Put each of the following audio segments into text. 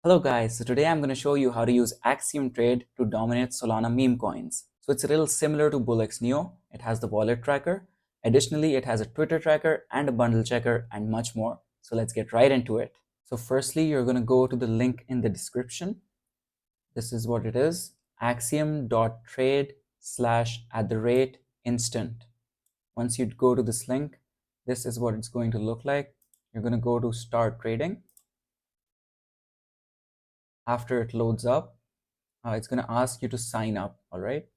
Hello guys, so today I'm going to show you how to use Axiom Trade to dominate Solana Memecoins. So it's a little similar to Bullx Neo. It has the wallet tracker. Additionally, it has a Twitter tracker and a bundle checker and much more. So let's get right into it. So firstly, you're going to go to the link in the description. This is what it is, axiom.trade/instant. Once you go to this link, this is what it's going to look like. You're going to go to start trading. After it loads up, it's going to ask you to sign up. All right,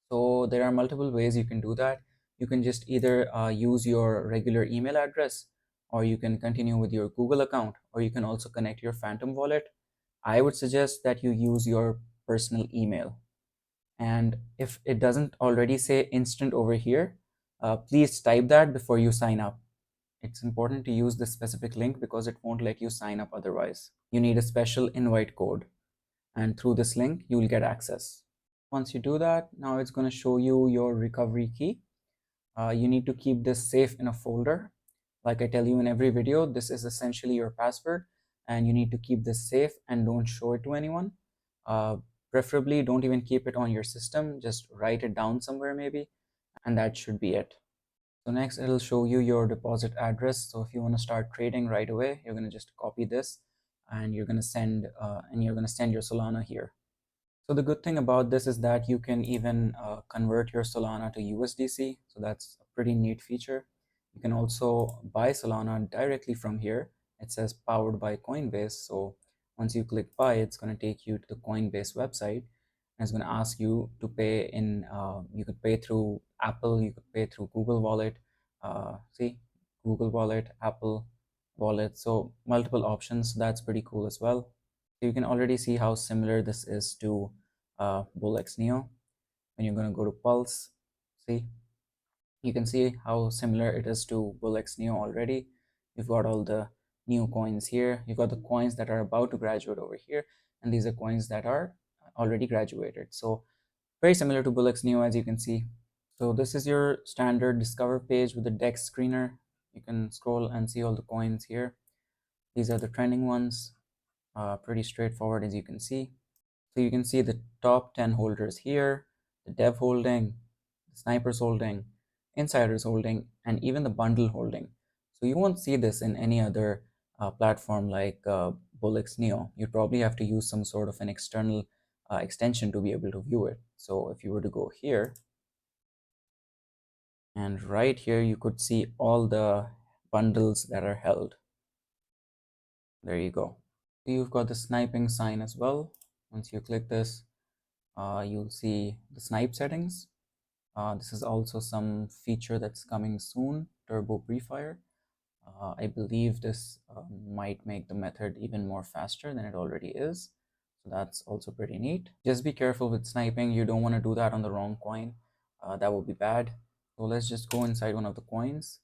so there are multiple ways you can do that. You can just either use your regular email address, or you can continue with your Google account, or you can also connect your Phantom wallet. I would suggest that you use your personal email, and if it doesn't already say instant over here, please type that before you sign up. It's important to use this specific link because it won't let you sign up otherwise. You need a special invite code, and through this link you will get access. Once you do that, now it's going to show you your recovery key. You need to keep this safe in a folder. Like I tell you in every video, this is essentially your password, and you need to keep this safe and don't show it to anyone. Preferably don't even keep it on your system, just write it down somewhere maybe, and that should be it. So next it'll show you your deposit address. So if you want to start trading right away, you're going to just copy this and you're going to send your Solana here. So the good thing about this is that you can even convert your Solana to USDC. So that's a pretty neat feature. You can also buy Solana directly from here. It says powered by Coinbase. So once you click buy, it's going to take you to the Coinbase website. And it's going to ask you to pay in, you could pay through Apple, you could pay through Google Wallet. See, Google Wallet, Apple Wallet. So multiple options. That's pretty cool as well. So you can already see how similar this is to Bullx Neo. When you're going to go to Pulse, see, you can see how similar it is to Bullx Neo already. You've got all the new coins here. You've got the coins that are about to graduate over here, and these are coins that are already graduated. So very similar to Bullx Neo, as you can see. So this is your standard discover page with the DEX screener. You can scroll and see all the coins here. These are the trending ones. Pretty straightforward, as you can see. So you can see the top 10 holders here, the dev holding, the snipers holding, insiders holding, and even the bundle holding. So you won't see this in any other platform like Bullx Neo. You probably have to use some sort of an external extension to be able to view it. So if you were to go here, and right here, you could see all the bundles that are held. There you go. So you've got the sniping sign as well. Once you click this, you'll see the snipe settings. This is also some feature that's coming soon, turbo pre-fire. I believe this might make the method even more faster than it already is. So that's also pretty neat. Just be careful with sniping. You don't want to do that on the wrong coin. That would be bad. So let's just go inside one of the coins.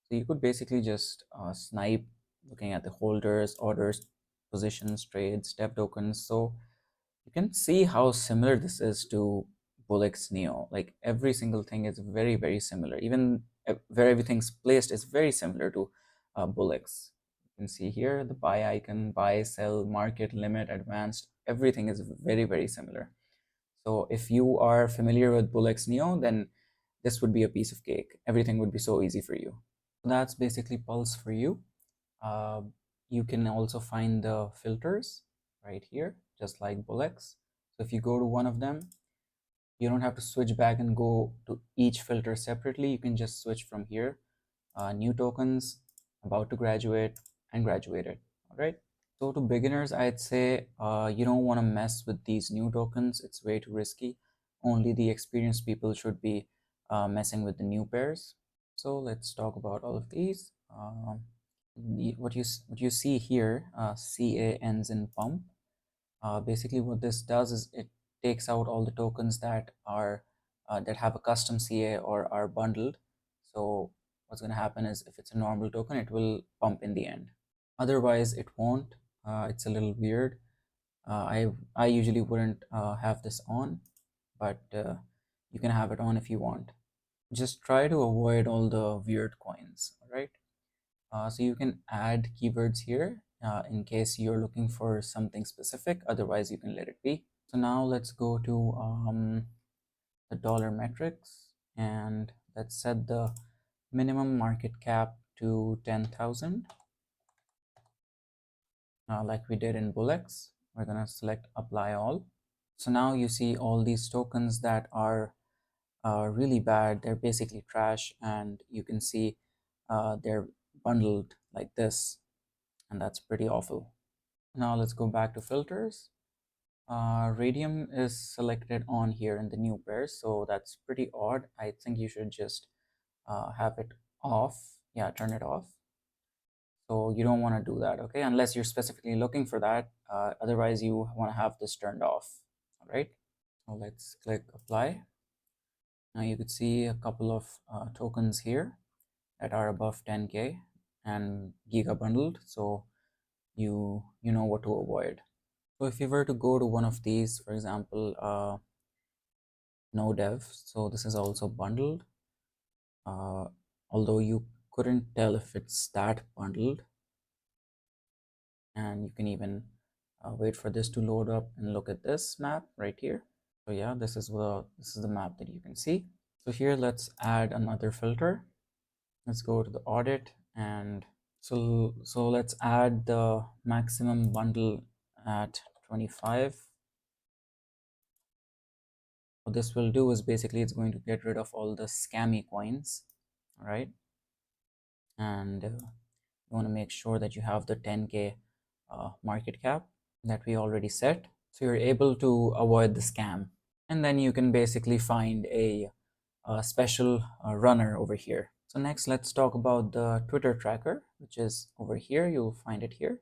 So you could basically just snipe looking at the holders, orders, positions, trades, dev tokens. So you can see how similar this is to Bullx Neo. Like every single thing is very, very similar. Even where everything's placed is very similar to Bullx. You can see here the buy icon, buy, sell, market, limit, advanced, everything is very, very similar. So if you are familiar with Bullx Neo, then this would be a piece of cake. Everything would be so easy for you. That's basically Pulse for you. You can also find the filters right here, just like Bullx. So if you go to one of them, you don't have to switch back and go to each filter separately. You can just switch from here. New tokens, about to graduate, and graduated. All right. So to beginners, I'd say you don't want to mess with these new tokens. It's way too risky. Only the experienced people should be messing with the new pairs. So let's talk about all of these. What you see here, CA ends in pump. Basically, what this does is it takes out all the tokens that are that have a custom CA or are bundled. So what's going to happen is if it's a normal token, it will pump in the end. Otherwise, it won't. It's a little weird. I usually wouldn't have this on, but you can have it on if you want. Just try to avoid all the weird coins. All right. So you can add keywords here in case you're looking for something specific. Otherwise, you can let it be. So now let's go to the dollar metrics, and let's set the minimum market cap to 10,000, like we did in Bullex. We're gonna select apply all. So now you see all these tokens that are really bad. They're basically trash, and you can see they're bundled like this, and that's pretty awful. Now let's go back to filters. Radium is selected on here in the new pairs, so that's pretty odd. I think you should just have it off. Yeah, turn it off. So you don't want to do that, okay, unless you're specifically looking for that. Otherwise, you want to have this turned off. All right, so let's click apply. Now you could see a couple of tokens here that are above 10K and giga bundled, so you know what to avoid. So if you were to go to one of these, for example, no dev, so this is also bundled, although you couldn't tell if it's that bundled. And you can even wait for this to load up and look at this map right here. So yeah, this is the map that you can see. So here, let's add another filter. Let's go to the audit, and so let's add the maximum bundle at 25. What this will do is basically it's going to get rid of all the scammy coins, all right? And you want to make sure that you have the 10K market cap that we already set, so you're able to avoid the scam. And then you can basically find a special runner over here. So next, let's talk about the Twitter tracker, which is over here. You'll find it here.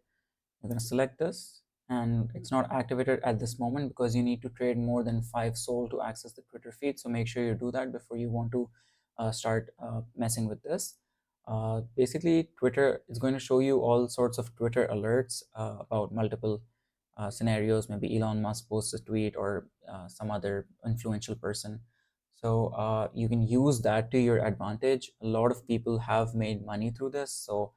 You're going to select this, and it's not activated at this moment because you need to trade more than 5 SOL to access the Twitter feed. So make sure you do that before you want to start messing with this. Basically, Twitter is going to show you all sorts of Twitter alerts about multiple scenarios. Maybe Elon Musk posts a tweet, or some other influential person. So you can use that to your advantage. A lot of people have made money through this. So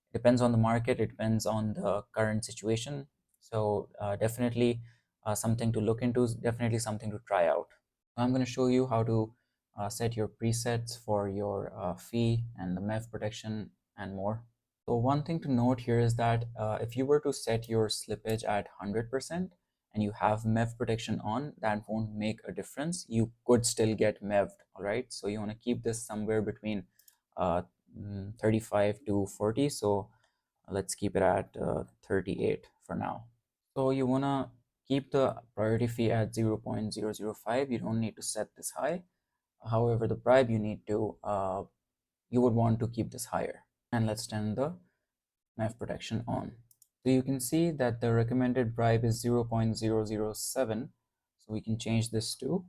it depends on the market. It depends on the current situation. So definitely something to look into, definitely something to try out. I'm going to show you how to set your presets for your fee and the MEV protection and more. So one thing to note here is that if you were to set your slippage at 100% and you have MEV protection on, that won't make a difference. You could still get MEV'd, all right? So you want to keep this somewhere between 35 to 40. So let's keep it at 38 for now. So you want to keep the priority fee at 0.005. You don't need to set this high. However, the bribe you need to, you would want to keep this higher. And let's turn the MEV protection on. So you can see that the recommended bribe is 0.007. So we can change this to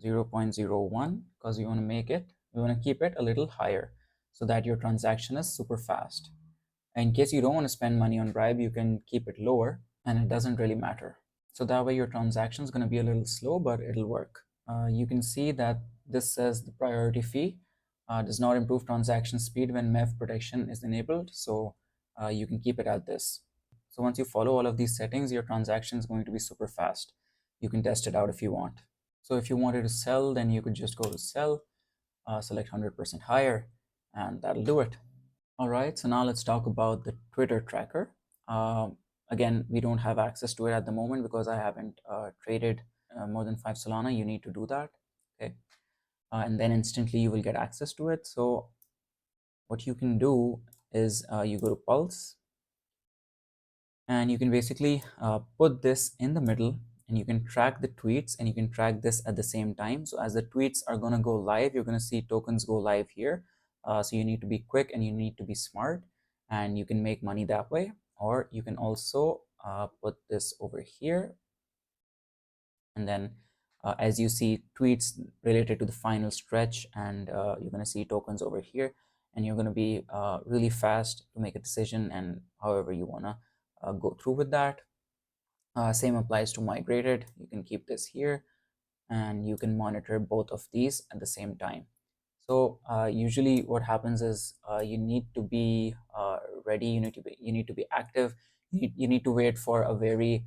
0.01 because we want to keep it a little higher so that your transaction is super fast. In case you don't want to spend money on bribe, you can keep it lower and it doesn't really matter. So that way your transaction is going to be a little slow, but it'll work. You can see that this says the priority fee does not improve transaction speed when MEV protection is enabled. So you can keep it at this. So once you follow all of these settings, your transaction is going to be super fast. You can test it out if you want. So if you wanted to sell, then you could just go to sell, select 100% higher, and that'll do it. All right, so now let's talk about the Twitter tracker. Again, we don't have access to it at the moment because I haven't traded more than 5 Solana. You need to do that, okay? And then instantly you will get access to it. So what you can do is you go to Pulse, and you can basically put this in the middle, and you can track the tweets, and you can track this at the same time. So as the tweets are going to go live, you're going to see tokens go live here. So you need to be quick and you need to be smart, and you can make money that way. Or you can also put this over here, and then as you see tweets related to the final stretch, and you're going to see tokens over here, and you're going to be really fast to make a decision and however you want to go through with that. Same applies to migrated. You can keep this here, and you can monitor both of these at the same time. So usually what happens is you need to be ready. You need to be active. You need to wait for a very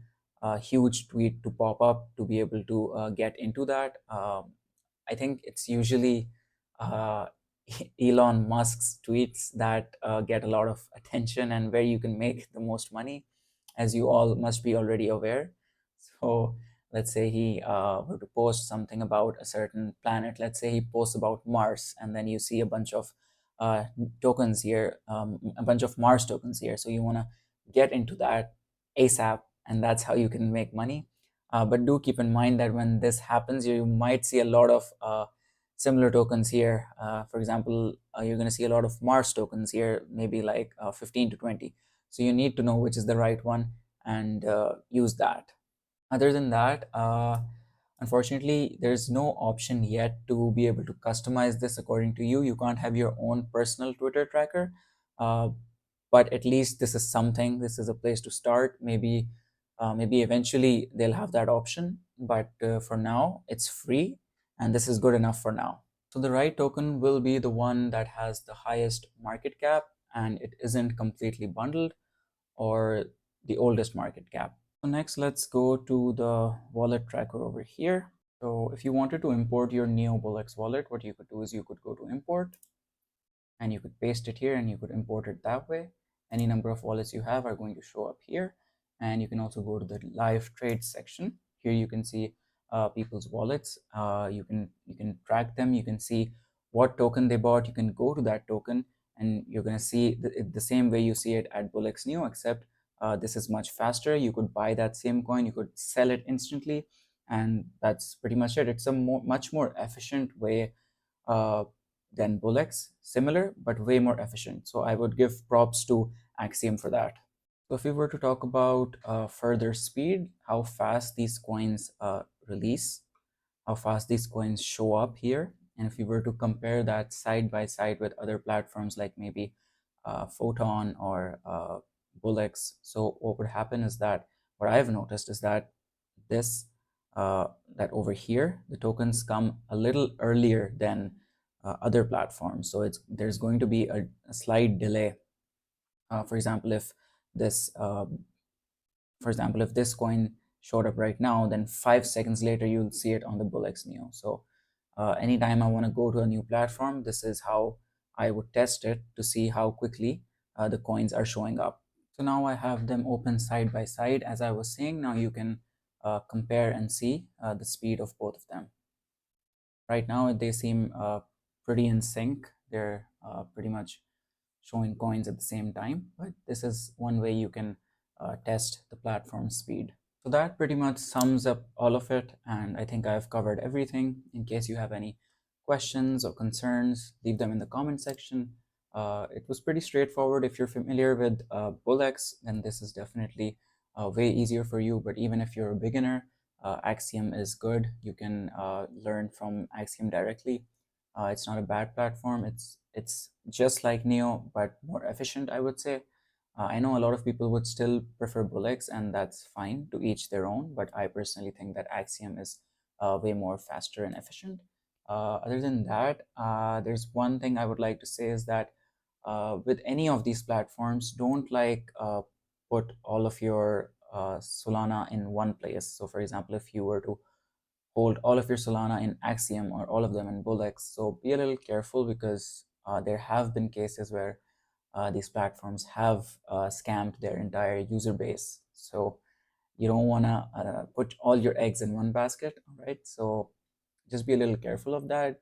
huge tweet to pop up to be able to get into that. I think it's usually uh, Elon Musk's tweets that get a lot of attention and where you can make the most money, as you all must be already aware. So let's say he were to post something about a certain planet. Let's say he posts about Mars, and then you see a bunch of uh, tokens here, a bunch of Mars tokens here. So you want to get into that ASAP, and that's how you can make money. But do keep in mind that when this happens, you might see a lot of similar tokens here. For example, you're going to see a lot of Mars tokens here, maybe like 15 to 20. So you need to know which is the right one and use that. Other than that, unfortunately, there's no option yet to be able to customize this according to you. You can't have your own personal Twitter tracker, uh, but at least this is something. This is a place to start. Maybe eventually they'll have that option, but for now, it's free, and this is good enough for now. So the right token will be the one that has the highest market cap, and it isn't completely bundled, or the oldest market cap. So next, let's go to the wallet tracker over here. So if you wanted to import your NeoBullX wallet, what you could do is you could go to import, and you could paste it here, and you could import it that way. Any number of wallets you have are going to show up here. And you can also go to the live trade section. Here you can see people's wallets. You can track them. You can see what token they bought. You can go to that token, and you're going to see the same way you see it at Bullx Neo, except this is much faster. You could buy that same coin. You could sell it instantly, and that's pretty much it. It's a much more efficient way uh, than Bullx, similar but way more efficient. So I would give props to Axiom for that. So if we were to talk about further speed, how fast these coins release, how fast these coins show up here, and if we were to compare that side by side with other platforms like maybe Photon or Bullx, so what would happen is that what I've noticed is that this that over here the tokens come a little earlier than other platforms, so there's going to be a slight delay. For example, this uh, if this coin showed up right now, then 5 seconds later you'll see it on the Bullx Neo. So anytime I want to go to a new platform, this is how I would test it to see how quickly the coins are showing up. So now I have them open side by side. As I was saying, now you can compare and see the speed of both of them. Right now they seem pretty in sync. They're pretty much showing coins at the same time, but this is one way you can test the platform speed. So that pretty much sums up all of it, and I think I've covered everything. In case you have any questions or concerns, leave them in the comment section. It was pretty straightforward. If you're familiar with Bullx, then this is definitely way easier for you, but even if you're a beginner, Axiom is good. You can learn from Axiom directly. It's not a bad platform. It's just like Neo, but more efficient, I would say. I know a lot of people would still prefer Bullx, and that's fine, to each their own, but I personally think that Axiom is way more faster and efficient. Other than that, there's one thing I would like to say is that with any of these platforms, don't put all of your Solana in one place. So for example, if you were to hold all of your Solana in Axiom or all of them in Bullx, so be a little careful, because there have been cases where these platforms have scammed their entire user base. So you don't want to put all your eggs in one basket, all right? So just be a little careful of that.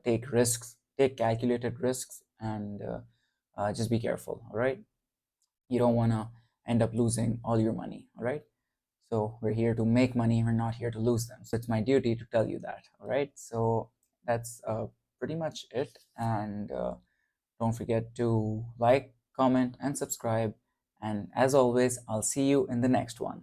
Take risks, take calculated risks, and just be careful, all right? You don't want to end up losing all your money, all right? So we're here to make money, we're not here to lose them. So it's my duty to tell you that, all right? So that's pretty much it. And don't forget to like, comment, and subscribe. And as always, I'll see you in the next one.